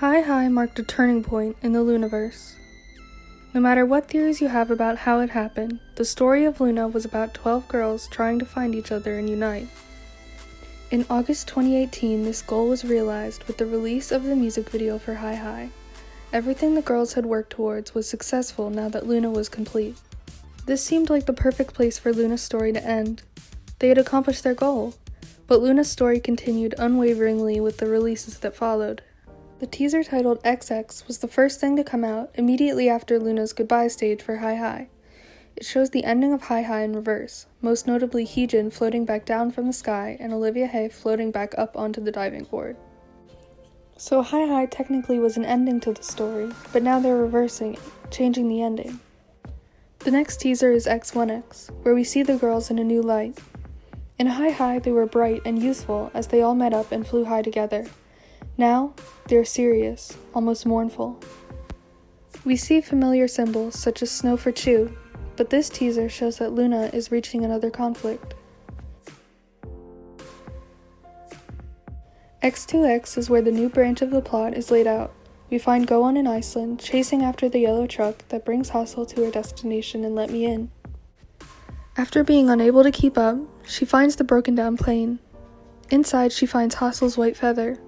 Hi marked a turning point in the Loonaverse. No matter what theories you have about how it happened, the story of Luna was about 12 girls trying to find each other and unite. In August 2018, this goal was realized with the release of the music video for Hi. Everything the girls had worked towards was successful now that Luna was complete. This seemed like the perfect place for Luna's story to end. They had accomplished their goal, but Luna's story continued unwaveringly with the releases that followed. The teaser titled XX was the first thing to come out immediately after Luna's goodbye stage for Hi. It shows the ending of Hi in reverse, most notably Heejin floating back down from the sky and Olivia Hye floating back up onto the diving board. So Hi technically was an ending to the story, but now they're reversing it, changing the ending. The next teaser is X1X, where we see the girls in a new light. In Hi they were bright and youthful as they all met up and flew high together. Now, they're serious, almost mournful. We see familiar symbols such as snow for Chu, but this teaser shows that Luna is reaching another conflict. X2X is where the new branch of the plot is laid out. We find Gowon in Iceland, chasing after the yellow truck that brings Hassel to her destination and Let Me In. After being unable to keep up, she finds the broken down plane. Inside, she finds Hassel's white feather.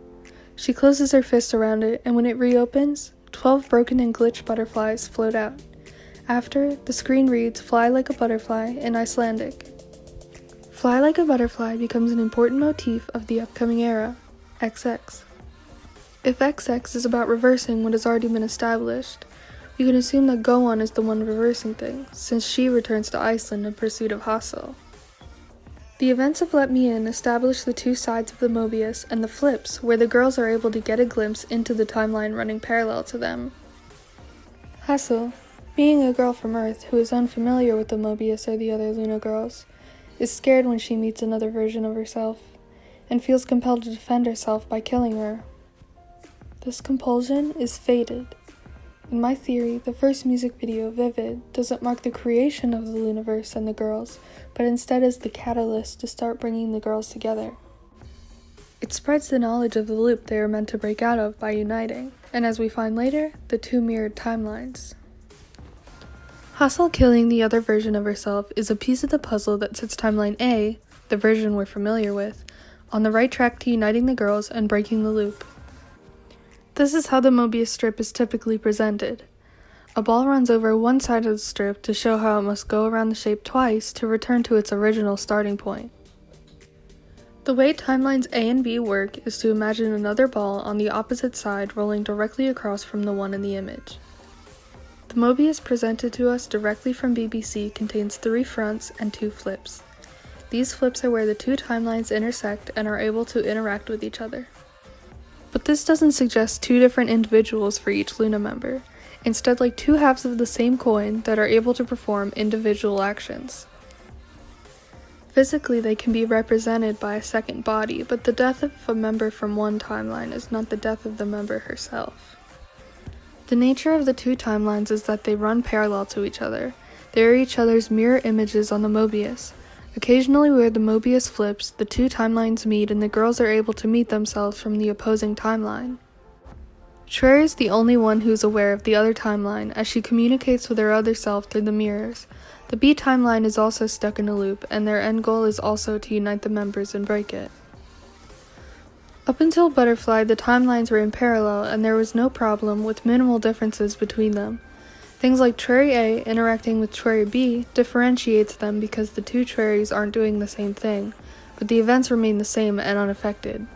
She closes her fist around it, and when it reopens, 12 broken and glitched butterflies float out. After, the screen reads "Fly like a butterfly" in Icelandic. Fly like a butterfly becomes an important motif of the upcoming era, XX. If XX is about reversing what has already been established, you can assume that Gowon is the one reversing things, since she returns to Iceland in pursuit of Hassel. The events of Let Me In establish the two sides of the mobius and the flips, where the girls are able to get a glimpse into the timeline running parallel to them. Hassel, being a girl from Earth who is unfamiliar with the mobius or the other Luna girls, is scared when she meets another version of herself, and feels compelled to defend herself by killing her. This compulsion is fated. In my theory, the first music video, Vivid, doesn't mark the creation of the Loonaverse and the girls, but instead is the catalyst to start bringing the girls together. It spreads the knowledge of the loop they are meant to break out of by uniting, and as we find later, the two mirrored timelines. Hassel killing the other version of herself is a piece of the puzzle that sets timeline A, the version we're familiar with, on the right track to uniting the girls and breaking the loop. This is how the Mobius strip is typically presented. A ball runs over one side of the strip to show how it must go around the shape twice to return to its original starting point. The way timelines A and B work is to imagine another ball on the opposite side rolling directly across from the one in the image. The Mobius presented to us directly from BBC contains 3 fronts and 2 flips. These flips are where the two timelines intersect and are able to interact with each other. But this doesn't suggest 2 different individuals for each Luna member, instead like 2 halves of the same coin that are able to perform individual actions. Physically, they can be represented by a second body, but the death of a member from one timeline is not the death of the member herself. The nature of the 2 timelines is that they run parallel to each other. They are each other's mirror images on the Mobius. Occasionally where the Mobius flips, the 2 timelines meet and the girls are able to meet themselves from the opposing timeline. Trey is the only one who's aware of the other timeline as she communicates with her other self through the mirrors. The B timeline is also stuck in a loop, and their end goal is also to unite the members and break it. Up until Butterfly, the timelines were in parallel and there was no problem with minimal differences between them. Things like Trey A interacting with Trey B differentiates them because the 2 Treys aren't doing the same thing, but the events remain the same and unaffected.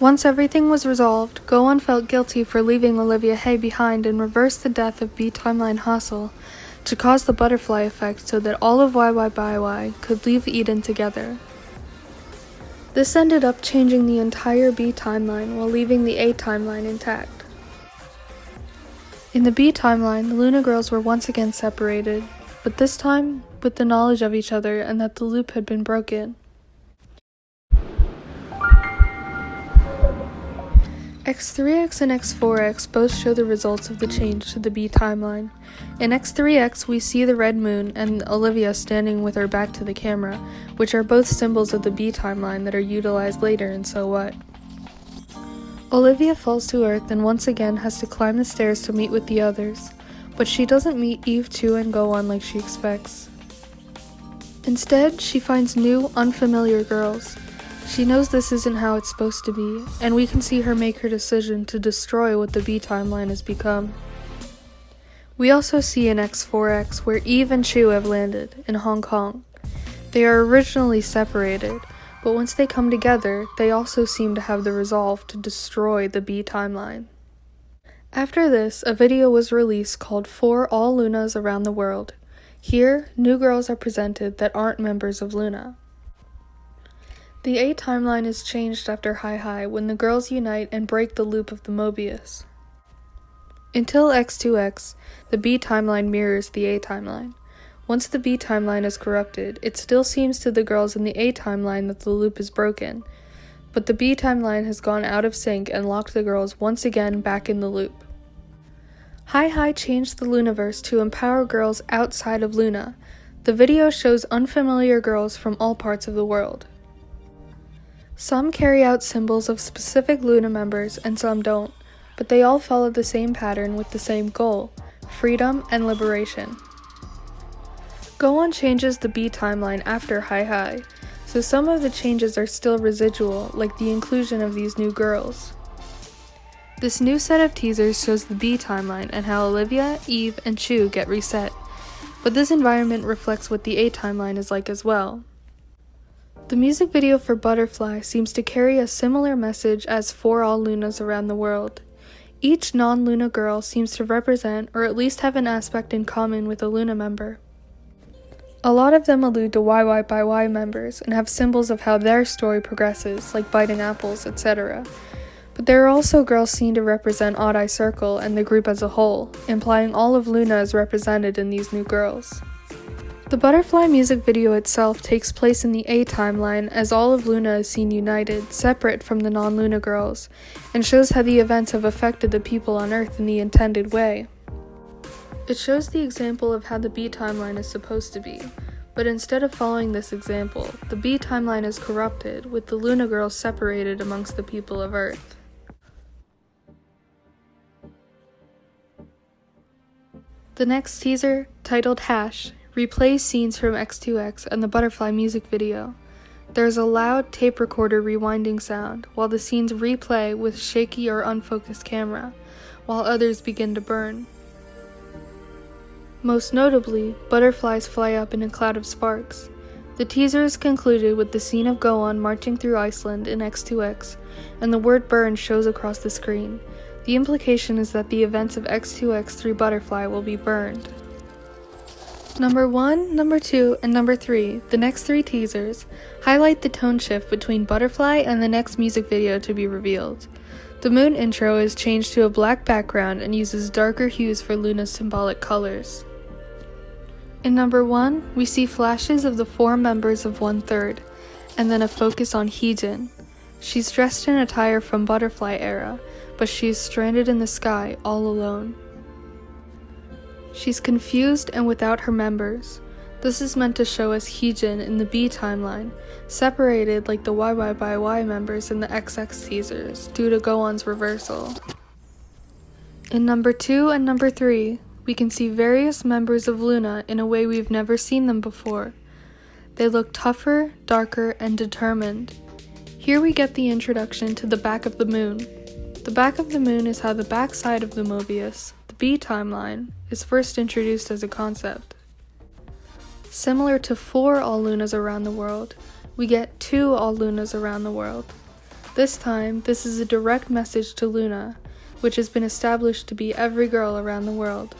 Once everything was resolved, Gowon felt guilty for leaving Olivia Hye behind and reversed the death of B timeline Hassel to cause the butterfly effect so that all of YY could leave Eden together. This ended up changing the entire B timeline while leaving the A timeline intact. In the B timeline, the Luna girls were once again separated, but this time with the knowledge of each other and that the loop had been broken. X3X and X4X both show the results of the change to the B timeline. In X3X, we see the red moon and Olivia standing with her back to the camera, which are both symbols of the B timeline that are utilized later in So What. Olivia falls to Earth and once again has to climb the stairs to meet with the others, but she doesn't meet Eve, Chu, and Gowon like she expects. Instead, she finds new, unfamiliar girls. She knows this isn't how it's supposed to be, and we can see her make her decision to destroy what the B timeline has become. We also see in X4X where Eve and Chu have landed, in Hong Kong. They are originally separated, but once they come together, they also seem to have the resolve to destroy the B timeline. After this, a video was released called 4 All Loonas Around the World. Here, new girls are presented that aren't members of Loona. The A timeline is changed after Hi Hi when the girls unite and break the loop of the mobius. Until X2X, the B timeline mirrors the A timeline. Once the B timeline is corrupted, it still seems to the girls in the A timeline that the loop is broken, but the B timeline has gone out of sync and locked the girls once again back in the loop. Hi Hi changed the Loonaverse to empower girls outside of Loona. The video shows unfamiliar girls from all parts of the world. Some carry out symbols of specific Loona members and some don't, but they all follow the same pattern with the same goal: freedom and liberation. Gowon changes the B timeline after Hi Hi, so some of the changes are still residual, like the inclusion of these new girls. This new set of teasers shows the B timeline and how Olivia, Eve, and Chu get reset, but this environment reflects what the A timeline is like as well. The music video for Butterfly seems to carry a similar message as 4 All Loonas Around the World. Each non-Loona girl seems to represent or at least have an aspect in common with a Loona member. A lot of them allude to YY by Y members and have symbols of how their story progresses, like biting apples, etc. But there are also girls seen to represent Odd Eye Circle and the group as a whole, implying all of Loona is represented in these new girls. The Butterfly music video itself takes place in the A timeline as all of Loona is seen united, separate from the non-Loona girls, and shows how the events have affected the people on Earth in the intended way. It shows the example of how the B timeline is supposed to be, but instead of following this example, the B timeline is corrupted, with the Loona girls separated amongst the people of Earth. The next teaser, titled Hash, replays scenes from X2X and the Butterfly music video. There is a loud tape recorder rewinding sound, while the scenes replay with shaky or unfocused camera, while others begin to burn. Most notably, butterflies fly up in a cloud of sparks. The teaser is concluded with the scene of Gowon marching through Iceland in X2X, and the word burn shows across the screen. The implication is that the events of X2X through Butterfly will be burned. Number 1, number 2, and number 3, the next 3 teasers, highlight the tone shift between Butterfly and the next music video to be revealed. The moon intro is changed to a black background and uses darker hues for Loona's symbolic colors. In number 1, we see flashes of the 4 members of 1/3, and then a focus on Heejin. She's dressed in attire from Butterfly era, but she is stranded in the sky all alone. She's confused and without her members. This is meant to show us Heejin in the B timeline, separated like the YY by Y members in the XX teasers due to Gowon's reversal. In number 2 and number 3, we can see various members of Loona in a way we've never seen them before. They look tougher, darker, and determined. Here we get the introduction to the back of the moon. The back of the moon is how the back side of the mobius, the B timeline, is first introduced as a concept. Similar to 4 All Loonas Around the World, we get 2 All Loonas Around the World. This time, this is a direct message to Loona, which has been established to be every girl around the world.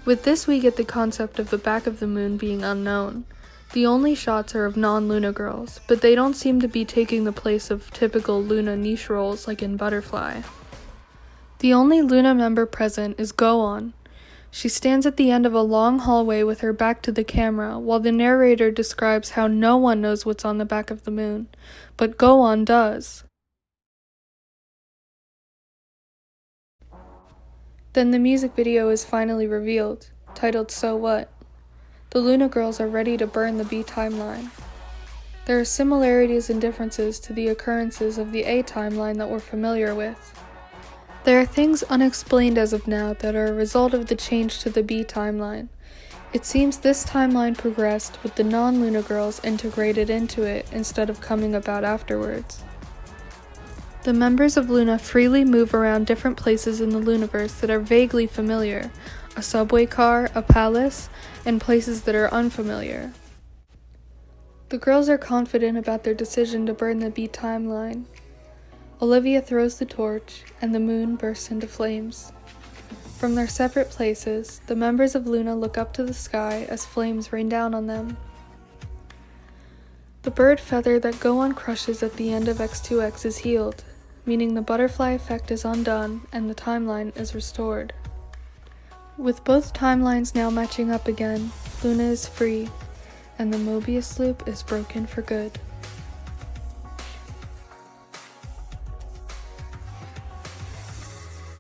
With this we get the concept of the back of the moon being unknown. The only shots are of non-Loona girls, but they don't seem to be taking the place of typical Loona niche roles like in Butterfly. The only Loona member present is Gowon. She stands at the end of a long hallway with her back to the camera while the narrator describes how no one knows what's on the back of the moon, but Gowon does. Then the music video is finally revealed, titled So What? The Loona girls are ready to burn the B timeline. There are similarities and differences to the occurrences of the A timeline that we're familiar with. There are things unexplained as of now that are a result of the change to the B timeline. It seems this timeline progressed with the non-Luna girls integrated into it instead of coming about afterwards. The members of Luna freely move around different places in the Loonaverse that are vaguely familiar, a subway car, a palace, and places that are unfamiliar. The girls are confident about their decision to burn the B timeline. Olivia throws the torch, and the moon bursts into flames. From their separate places, the members of Luna look up to the sky as flames rain down on them. The bird feather that Gowon crushes at the end of X2X is healed, meaning the butterfly effect is undone and the timeline is restored. With both timelines now matching up again, Luna is free, and the Mobius loop is broken for good.